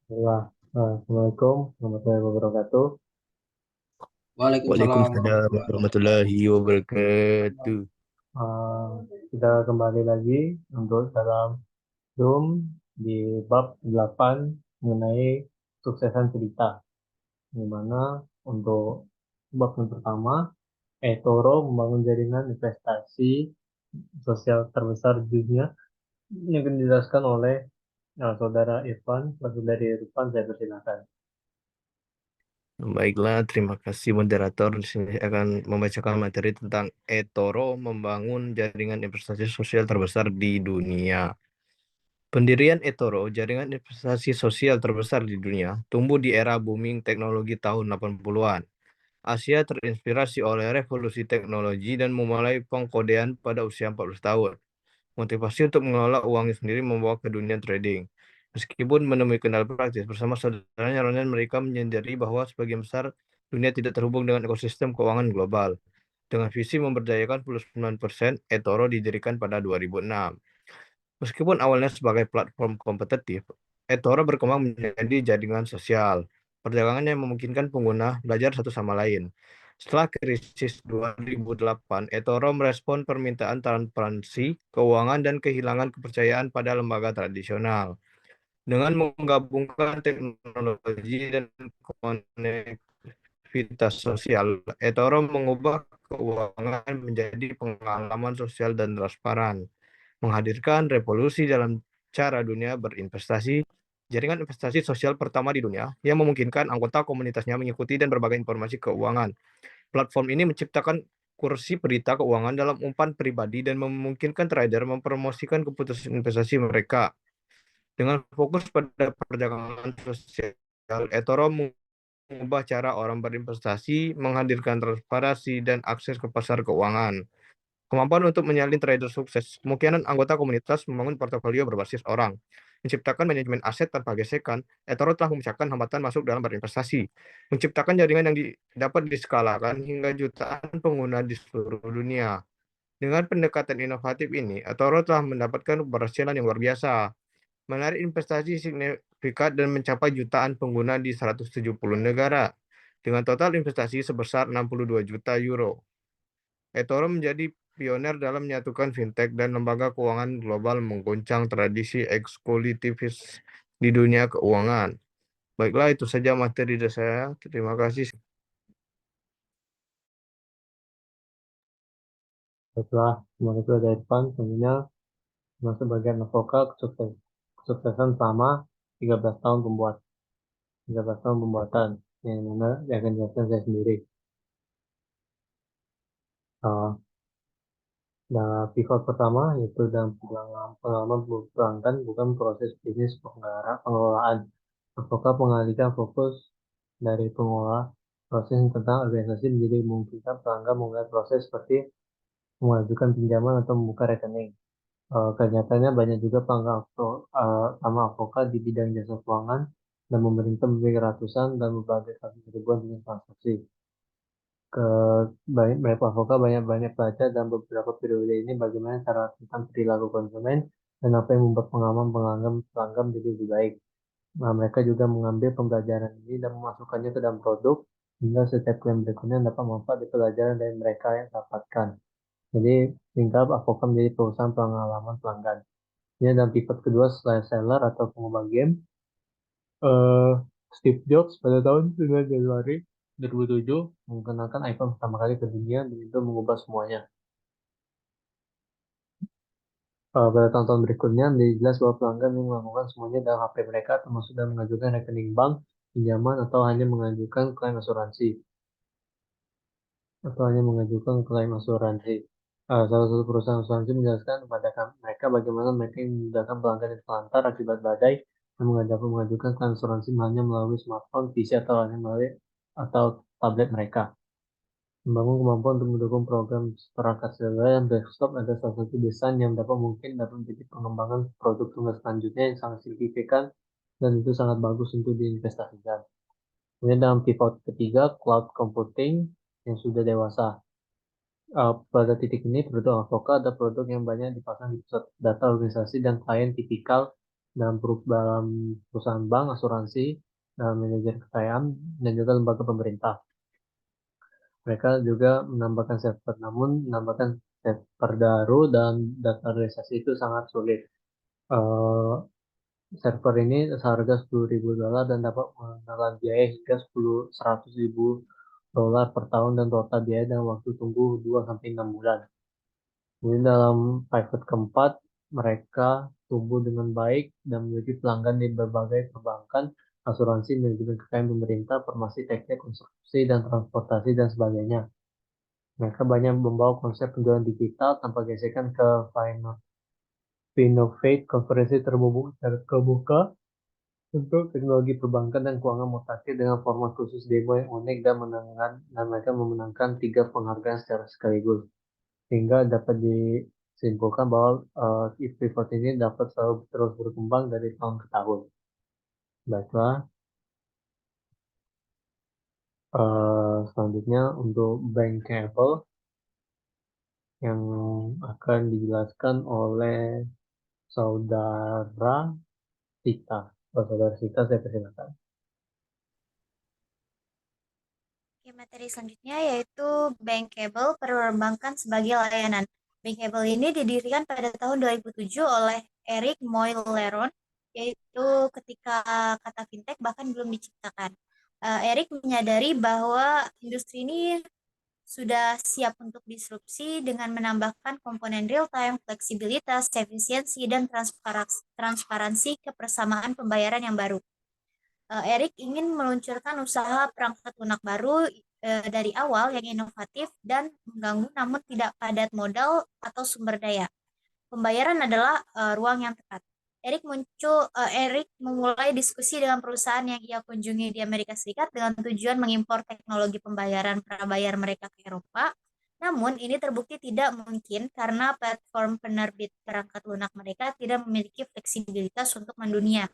Ya, Assalamualaikum warahmatullahi wabarakatuh. Waalaikumsalam Waalaikumsalam warahmatullahi wabarakatuh. warahmatullahi wabarakatuh. Eh, kita kembali lagi untuk dalam Zoom di bab 8 mengenai suksesan cerita. Di mana untuk bab yang pertama, eToro membangun jaringan investasi sosial terbesar di dunia yang akan dijelaskan oleh saudara Irfan. Saudari Irfan, saya persilakan. Baiklah, terima kasih moderator. Di sini saya akan membacakan materi tentang eToro membangun jaringan investasi sosial terbesar di dunia. Pendirian eToro, jaringan investasi sosial terbesar di dunia, tumbuh di era booming teknologi tahun 80-an. Asia terinspirasi oleh revolusi teknologi dan memulai pengkodean pada usia 14 tahun. Motivasi untuk mengelola uangnya sendiri membawa ke dunia trading. Meskipun menemui kendala praktis, bersama saudaranya Ronan mereka menyadari bahwa sebagian besar dunia tidak terhubung dengan ekosistem keuangan global. Dengan visi memberdayakan 99%, eToro didirikan pada 2006. Meskipun awalnya sebagai platform kompetitif, eToro berkembang menjadi jaringan sosial. Perdagangan yang memungkinkan pengguna belajar satu sama lain. Setelah krisis 2008, eToro merespon permintaan transparansi keuangan dan kehilangan kepercayaan pada lembaga tradisional. Dengan menggabungkan teknologi dan konektivitas sosial, eToro mengubah keuangan menjadi pengalaman sosial dan transparan, menghadirkan revolusi dalam cara dunia berinvestasi, jaringan investasi sosial pertama di dunia yang memungkinkan anggota komunitasnya mengikuti dan berbagi informasi keuangan. Platform ini menciptakan kursi berita keuangan dalam umpan pribadi dan memungkinkan trader mempromosikan keputusan investasi mereka. Dengan fokus pada perdagangan sosial, eToro mengubah cara orang berinvestasi, menghadirkan transparansi dan akses ke pasar keuangan. Kemampuan untuk menyalin trader sukses, kemungkinan anggota komunitas membangun portofolio berbasis orang, menciptakan manajemen aset tanpa gesekan, eToro telah memecahkan hambatan masuk dalam berinvestasi, menciptakan jaringan yang dapat diskalakan hingga jutaan pengguna di seluruh dunia. Dengan pendekatan inovatif ini, eToro telah mendapatkan keberhasilan yang luar biasa, menarik investasi signifikan dan mencapai jutaan pengguna di 170 negara, dengan total investasi sebesar 62 juta euro. eToro menjadi pionir dalam menyatukan fintech dan lembaga keuangan global mengguncang tradisi eksklusifis di dunia keuangan. Baiklah, itu saja materi dari saya. Terima kasih. Setelah mengenai dari Irfan, tentunya masuk bagian advokat kesuksesan selama 13 tahun 13 tahun pembuatan yang mana yang akan dijelaskan saya sendiri. Uh, Nah, pivot pertama yaitu dalam pengalaman pelanggan bukan proses bisnis pengelolaan. Advokat mengalihkan fokus dari pengelola proses tentang organisasi menjadi memungkinkan pelanggan memulai proses seperti mengajukan pinjaman atau membuka rekening. Kenyataannya banyak juga pelanggan sama advokat di bidang jasa keuangan dan memerintah memiliki ratusan dan berbagai kasus ribuan jenis transaksi. Ke banyak banyak advokat banyak belajar dan beberapa periode ini bagaimana cara tentang perilaku konsumen dan apa yang membuat pengalaman pelanggan pelanggan menjadi lebih baik. Nah, mereka juga mengambil pembelajaran ini dan memasukkannya ke dalam produk hingga setiap klien berikutnya dapat manfaat di pelajaran dari mereka yang dapatkan. Jadi, singkat advokat menjadi perusahaan pengalaman pelanggan. Ini dalam pivot kedua setelah seller atau pengubah game. eh Steve Jobs pada tahun 9 Januari 2007 menggunakan iPhone pertama kali ke dunia dan itu mengubah semuanya. Pada tahun-tahun berikutnya, menjadi jelas bahwa pelanggan yang melakukan semuanya dalam HP mereka, termasuk dalam mengajukan rekening bank, pinjaman, atau hanya mengajukan klaim asuransi. Salah satu perusahaan asuransi menjelaskan kepada mereka bagaimana mereka memudahkan pelanggan yang terlantar akibat badai dan mengajukan klaim asuransi hanya melalui smartphone, PC, atau hanya melalui atau tablet mereka. Membangun kemampuan untuk mendukung program perangkat seluler dan desktop adalah salah satu desain yang dapat menjadi pengembangan produk tunggal selanjutnya yang sangat signifikan dan itu sangat bagus untuk diinvestasikan. Kemudian dalam pivot ketiga, cloud computing yang sudah dewasa. Pada titik ini, produk advokat ada produk yang banyak dipasang di pusat data organisasi dan klien tipikal dalam perusahaan bank, asuransi, dalam manajer kekayaan, dan juga lembaga pemerintah. Mereka juga menambahkan server baru dan data realisasi itu sangat sulit. Eh, Server ini seharga $10.000 dan dapat menelan biaya hingga 100.000 dolar per tahun dan total biaya dan waktu tunggu 2 sampai 6 bulan. Kemudian dalam pivot keempat, mereka tumbuh dengan baik dan memiliki pelanggan di berbagai perbankan, asuransi, manajemen kekayaan pemerintah, farmasi, tekstil, konstruksi, dan transportasi, dan sebagainya. Mereka banyak membawa konsep penjualan digital tanpa gesekan ke Finovate, konferensi terbuka untuk teknologi perbankan dan keuangan mutakhir dengan format khusus demo yang unik dan mereka memenangkan 3 penghargaan secara sekaligus. Sehingga dapat disimpulkan bahwa pivot ini dapat selalu terus berkembang dari tahun ke tahun. Baiklah, selanjutnya untuk bankable yang akan dijelaskan oleh saudara Sita. Saudara Sita, saya persilakan. Oke, materi selanjutnya yaitu bankable perbankan sebagai layanan. Bankable ini didirikan pada tahun 2007 oleh Eric Moilleron, yaitu ketika kata fintech bahkan belum diciptakan. Eric menyadari bahwa industri ini sudah siap untuk disrupsi dengan menambahkan komponen real-time, fleksibilitas, efisiensi, dan transparansi kebersamaan pembayaran yang baru. Eric ingin meluncurkan usaha perangkat lunak baru dari awal yang inovatif dan mengganggu namun tidak padat modal atau sumber daya. Pembayaran adalah ruang yang tepat. Eric memulai diskusi dengan perusahaan yang ia kunjungi di Amerika Serikat dengan tujuan mengimpor teknologi pembayaran prabayar mereka ke Eropa. Namun ini terbukti tidak mungkin karena platform penerbit perangkat lunak mereka tidak memiliki fleksibilitas untuk mendunia.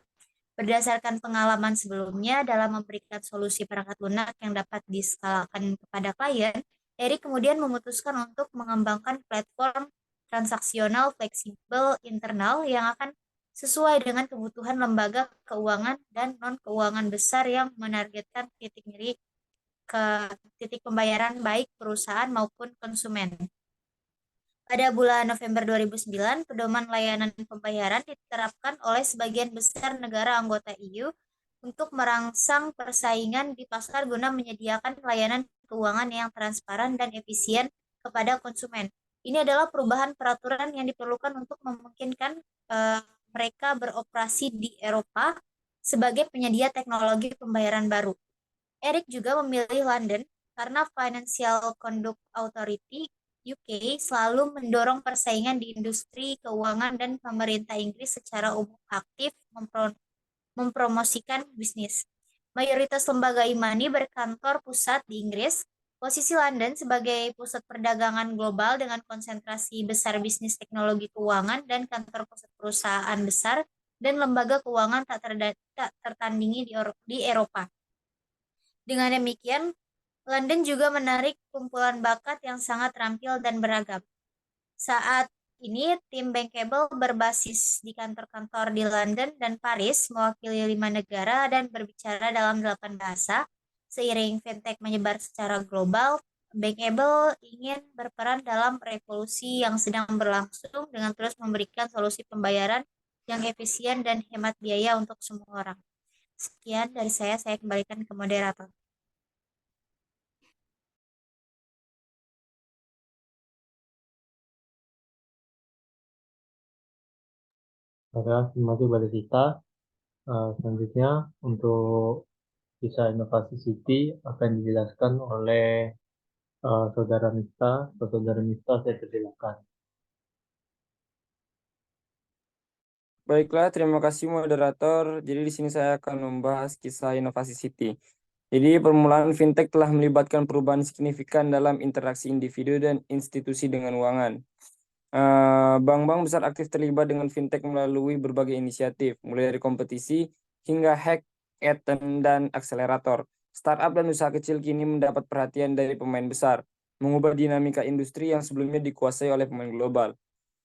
Berdasarkan pengalaman sebelumnya dalam memberikan solusi perangkat lunak yang dapat diskalakan kepada klien, Eric kemudian memutuskan untuk mengembangkan platform transaksional fleksibel internal yang akan sesuai dengan kebutuhan lembaga keuangan dan non-keuangan besar yang menargetkan titik pembayaran baik perusahaan maupun konsumen. Pada bulan November 2009, pedoman layanan pembayaran diterapkan oleh sebagian besar negara anggota EU untuk merangsang persaingan di pasar guna menyediakan layanan keuangan yang transparan dan efisien kepada konsumen. Ini adalah perubahan peraturan yang diperlukan untuk memungkinkan mereka beroperasi di Eropa sebagai penyedia teknologi pembayaran baru. Eric juga memilih London karena Financial Conduct Authority UK selalu mendorong persaingan di industri keuangan dan pemerintah Inggris secara umum aktif mempromosikan bisnis. Mayoritas lembaga e-money berkantor pusat di Inggris. Posisi London sebagai pusat perdagangan global dengan konsentrasi besar bisnis teknologi keuangan dan kantor pusat perusahaan besar dan lembaga keuangan tak tertandingi di Eropa. Dengan demikian, London juga menarik kumpulan bakat yang sangat terampil dan beragam. Saat ini, tim Bankable berbasis di kantor-kantor di London dan Paris, mewakili 5 negara dan berbicara dalam 8 bahasa. Seiring fintech menyebar secara global, Bankable ingin berperan dalam revolusi yang sedang berlangsung dengan terus memberikan solusi pembayaran yang efisien dan hemat biaya untuk semua orang. Sekian dari saya kembalikan ke moderator. Terima kasih Mbak Sita. Selanjutnya untuk kisah inovasi City akan dijelaskan oleh Saudara Mifta. Saudara Mifta, saya persilakan. Baiklah, terima kasih moderator. Jadi di sini saya akan membahas kisah inovasi City. Jadi permulaan fintech telah melibatkan perubahan signifikan dalam interaksi individu dan institusi dengan keuangan. Bank-bank besar aktif terlibat dengan fintech melalui berbagai inisiatif, mulai dari kompetisi hingga hackathon dan akselerator. Startup dan usaha kecil kini mendapat perhatian dari pemain besar, mengubah dinamika industri yang sebelumnya dikuasai oleh pemain global.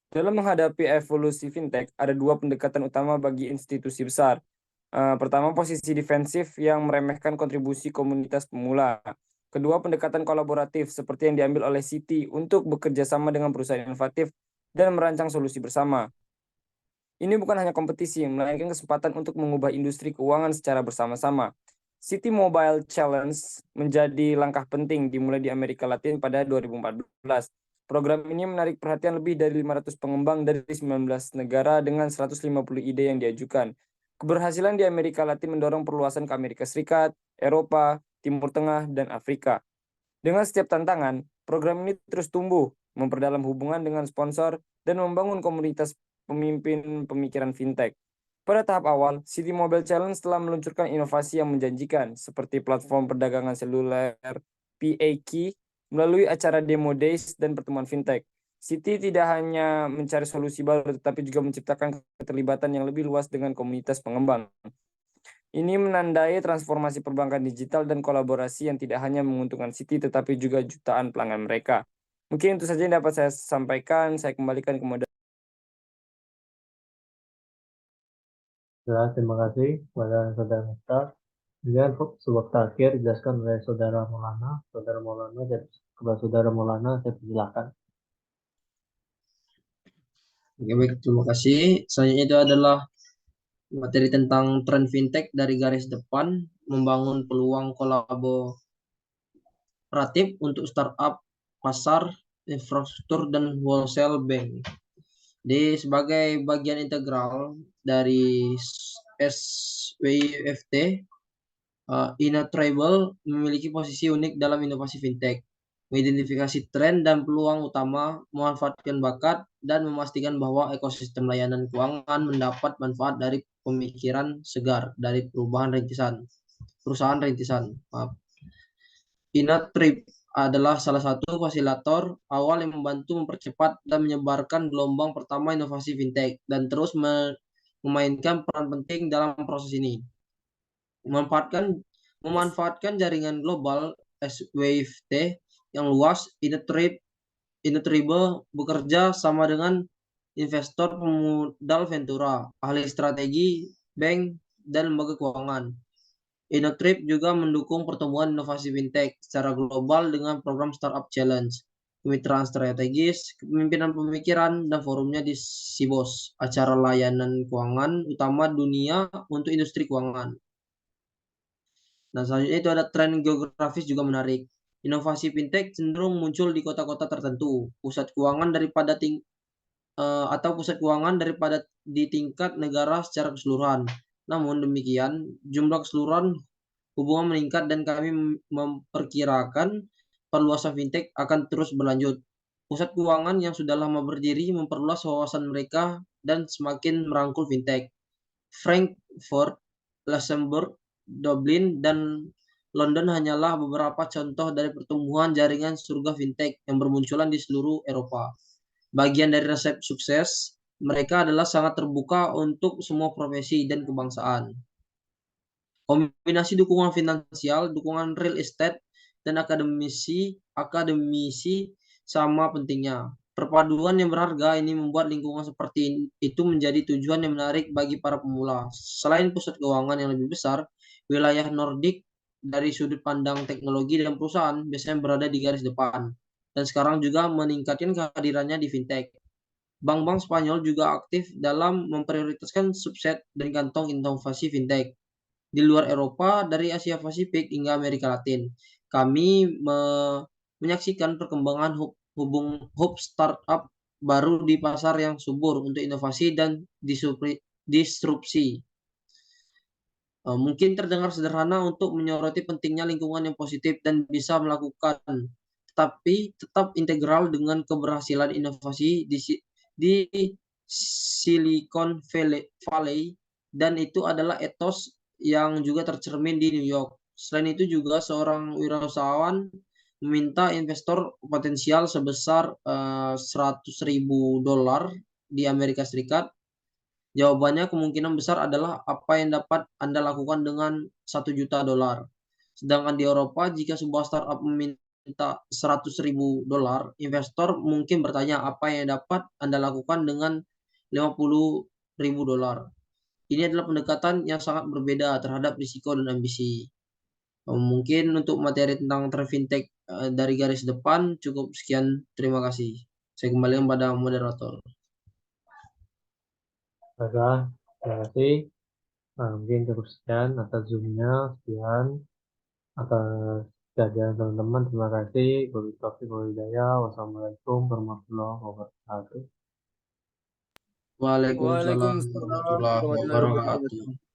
Dalam menghadapi evolusi fintech, ada dua pendekatan utama bagi institusi besar. Pertama, posisi defensif yang meremehkan kontribusi komunitas pemula. Kedua, pendekatan kolaboratif seperti yang diambil oleh Citi untuk bekerja sama dengan perusahaan inovatif dan merancang solusi bersama. Ini bukan hanya kompetisi, melainkan kesempatan untuk mengubah industri keuangan secara bersama-sama. Citi Mobile Challenge menjadi langkah penting dimulai di Amerika Latin pada 2014. Program ini menarik perhatian lebih dari 500 pengembang dari 19 negara dengan 150 ide yang diajukan. Keberhasilan di Amerika Latin mendorong perluasan ke Amerika Serikat, Eropa, Timur Tengah, dan Afrika. Dengan setiap tantangan, program ini terus tumbuh, memperdalam hubungan dengan sponsor, dan membangun komunitas pemimpin pemikiran fintech. Pada tahap awal, Citi Mobile Challenge telah meluncurkan inovasi yang menjanjikan, seperti platform perdagangan seluler PAK, melalui acara Demo Days dan pertemuan fintech. Citi tidak hanya mencari solusi baru, tetapi juga menciptakan keterlibatan yang lebih luas dengan komunitas pengembang. Ini menandai transformasi perbankan digital dan kolaborasi yang tidak hanya menguntungkan Citi, tetapi juga jutaan pelanggan mereka. Mungkin itu saja yang dapat saya sampaikan. Saya kembalikan ke moderator. Terima kasih kepada Saudara Miftah. Kemudian sebuah terakhir dijelaskan oleh Saudara Maulana. Kepada Saudara Maulana, saya persilakan. Oke, baik, terima kasih. Selanjutnya itu adalah materi tentang tren fintech dari garis depan, membangun peluang kolaboratif untuk startup, pasar, infrastruktur, dan wholesale bank. Jadi sebagai bagian integral dari SWIFT, Inatrable memiliki posisi unik dalam inovasi fintech, mengidentifikasi tren dan peluang utama, memanfaatkan bakat, dan memastikan bahwa ekosistem layanan keuangan mendapat manfaat dari pemikiran segar dari perusahaan rintisan. Inatrip adalah salah satu fasilitator awal yang membantu mempercepat dan menyebarkan gelombang pertama inovasi fintech dan terus memainkan peran penting dalam proses ini. Memanfaatkan jaringan global SWIFT yang luas, Inatrable bekerja sama dengan investor pemodal ventura, ahli strategi, bank, dan lembaga keuangan. Inatrip juga mendukung pertumbuhan inovasi fintech secara global dengan program Startup Challenge, kemitraan strategis, kepemimpinan pemikiran, dan forumnya di Sibos, acara layanan keuangan utama dunia untuk industri keuangan. Nah, selanjutnya itu ada tren geografis juga menarik. Inovasi fintech cenderung muncul di kota-kota tertentu, pusat keuangan daripada di tingkat negara secara keseluruhan. Namun demikian, jumlah keseluruhan hubungan meningkat dan kami memperkirakan perluasan fintech akan terus berlanjut. Pusat keuangan yang sudah lama berdiri memperluas wawasan mereka dan semakin merangkul fintech. Frankfurt, Luxembourg, Dublin, dan London hanyalah beberapa contoh dari pertumbuhan jaringan surga fintech yang bermunculan di seluruh Eropa. Bagian dari resep sukses mereka adalah sangat terbuka untuk semua profesi dan kebangsaan. Kombinasi dukungan finansial, dukungan real estate, dan akademisi sama pentingnya. Perpaduan yang berharga ini membuat lingkungan seperti itu menjadi tujuan yang menarik bagi para pemula. Selain pusat keuangan yang lebih besar, wilayah Nordik dari sudut pandang teknologi dan perusahaan biasanya berada di garis depan. Dan sekarang juga meningkatkan kehadirannya di fintech. Bank-bank Spanyol juga aktif dalam memprioritaskan subset dan kantong inovasi fintech. Di luar Eropa, dari Asia Pasifik hingga Amerika Latin, kami menyaksikan perkembangan hub startup baru di pasar yang subur untuk inovasi dan disrupsi. Mungkin terdengar sederhana untuk menyoroti pentingnya lingkungan yang positif dan bisa melakukan, tapi tetap integral dengan keberhasilan inovasi di Silicon Valley, dan itu adalah etos yang juga tercermin di New York. Selain itu juga seorang wirausahawan meminta investor potensial sebesar $100.000 di Amerika Serikat. Jawabannya kemungkinan besar adalah apa yang dapat Anda lakukan dengan $1 juta. Sedangkan di Eropa, jika sebuah startup meminta minta $100.000, investor mungkin bertanya apa yang dapat Anda lakukan dengan $50.000. Ini adalah pendekatan yang sangat berbeda terhadap risiko dan ambisi. Mungkin untuk materi tentang fintech dari garis depan cukup sekian. Terima kasih. Saya kembalikan pada moderator. Baiklah, terima kasih. Mungkin cukup sekian atas Zoom-nya, sekian atas kehadiran teman-teman. Terima kasih. Wabillahi taufiq wal hidayah. Wassalamualaikum warahmatullahi wabarakatuh. Waalaikumsalam Waalaikumsalam warahmatullahi warahmatullahi wabarakatuh. wabarakatuh.